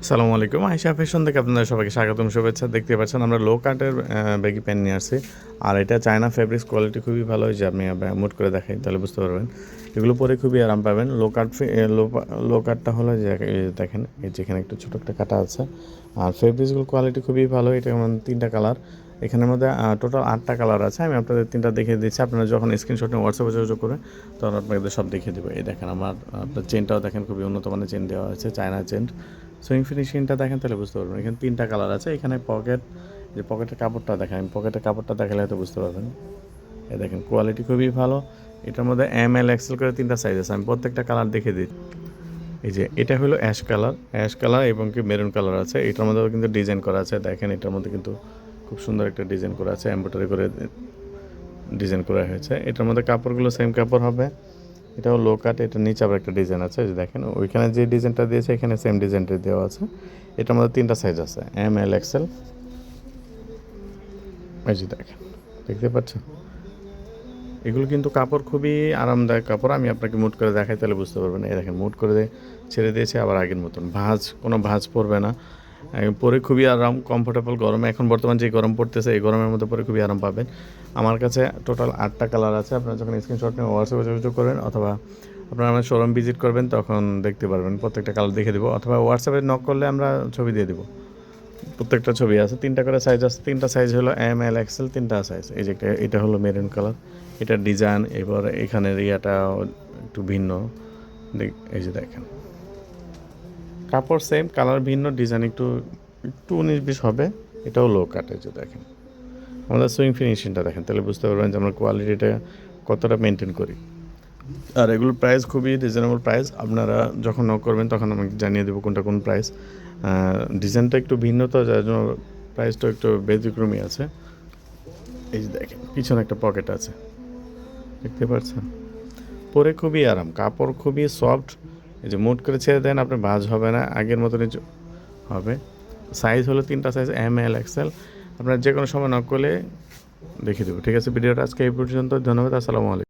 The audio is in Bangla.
আসসালামু আলাইকুম। আয়েশা ফ্যাশন থেকে আপনাদের সবাইকে স্বাগতম, শুভেচ্ছা। দেখতে পাচ্ছেন আমরা লো কাটের ব্যাগি প্যান্ট নিয়ে আসছি। আর এটা চায়না ফেব্রিক্স, কোয়ালিটি খুবই ভালো। যে আপনি মুট করে দেখাই তাহলে বুঝতে পারবেন। এগুলো পরে খুবই আরাম পাবেন। লো কাটটা হলো যে দেখেন, এই যেখানে একটু ছোটো একটা কাটা আছে। আর ফেব্রিক্সগুলো কোয়ালিটি খুবই ভালো। এটা যেমন 3টা কালার, এখানের মধ্যে টোটাল 8টা কালার আছে। আমি আপনাদের 3টা দেখিয়ে দিচ্ছি। আপনারা যখন স্ক্রিনশট নিয়ে হোয়াটসঅ্যাপে যোগাযোগ করে তখন আপনাদের সব দেখিয়ে দেবো। এই দেখেন আপনার চেনটাও দেখেন, খুবই উন্নত মানের চেন দেওয়া হয়েছে, চায়না চেন। সুইং ফিনিশিংটা দেখেন তাহলে বুঝতে পারবেন। এখানে 3টা কালার আছে। এখানে পকেটের কাপড়টা দেখেন, আমি পকেটের কাপড়টা দেখালে হয়তো বুঝতে পারবেন। এই দেখেন কোয়ালিটি খুবই ভালো। এটার মধ্যে ML XL করে 3টা সাইজ আছে। আমি প্রত্যেকটা কালার দেখে দিই। এই যে এটা হলো অ্যাশ কালার এবং কি মেরুন কালার আছে। এটার মধ্যেও কিন্তু ডিজাইন করা আছে। দেখেন এটার মধ্যে কিন্তু খুব সুন্দর একটা ডিজাইন করা আছে, এমব্রয়ডারি করে ডিজাইন করা হয়েছে। এটার মধ্যে কাপড়গুলো সেম কাপড় হবে। এটাও লো কাট, এটার নিচে আবার একটা ডিজাইন আছে। যে দেখেন ওইখানে যে ডিজাইনটা দিয়েছে এখানে সেম ডিজাইনটা দেওয়া আছে। এটার মধ্যে 3টা সাইজ আছে, ML XL। এই যে দেখেন, দেখতে পাচ্ছেন। এগুলো কিন্তু কাপড় খুবই আরামদায়ক কাপড়। আমি আপনাকে মুট করে দেখাই তাহলে বুঝতে পারবেন। এই দেখেন মুট করে ছেড়ে দিয়েছে আবার আগের মতন, কোনো ভাঁজ পড়বে না। পরে খুবই আরাম, কমফোর্টেবল। গরমে এখন বর্তমান যে গরম পড়তেছে, এই গরমের মধ্যে পরে খুবই আরাম পাবেন। আমার কাছে টোটাল 8টা কালার আছে। আপনারা যখন স্ক্রিনশট নিয়ে হোয়াটসঅ্যাপে যোগাযোগ করবেন অথবা আপনারা আমার শোরুম ভিজিট করবেন তখন দেখতে পারবেন। প্রত্যেকটা কালার দেখে দেবো, অথবা হোয়াটসঅ্যাপে নক করলে আমরা ছবি দিয়ে দেবো। প্রত্যেকটা ছবি আছে, 3টা করে সাইজ আছে। 3টা সাইজ হলো ML XL, 3টা সাইজ। এই যে এটা হলো মেরুন কালার, এটার ডিজাইন। এবার এখানের ইয়াটা একটু ভিন্ন। এই যে দেখেন, কাপড় সেম, কালার ভিন্ন, ডিজাইন একটু একটু 19-20 হবে। এটাও লো কাটে। যে দেখেন আমাদের সুইং ফিনিশিংটা দেখেন তাহলে বুঝতে পারবেন যে আমরা কোয়ালিটিটা কতটা মেনটেন করি। আর এগুলোর প্রাইস খুবই রিজনেবল প্রাইস। আপনারা যখন নক করবেন তখন আমাকে জানিয়ে দেবো কোনটা কোন প্রাইস। ডিজাইনটা একটু ভিন্ন, তো যার জন্য প্রাইসটা একটু ব্যতিক্রমী আছে। এই যে দেখেন পিছনে একটা পকেট আছে, দেখতে পাচ্ছেন। পরে খুবই আরাম, কাপড় খুবই সফট। এই যে মুট করে ছেড়ে দেন, আপনার ভাঁজ হবে না, আগের মতনই হবে। সাইজ হলো 3টা সাইজ, ML XL। আপনার যে কোনো সময় নক করলে দেখিয়ে দেবো। ঠিক আছে, ভিডিওটা আজকে এই পর্যন্ত। ধন্যবাদ। আসসালামু আলাইকুম।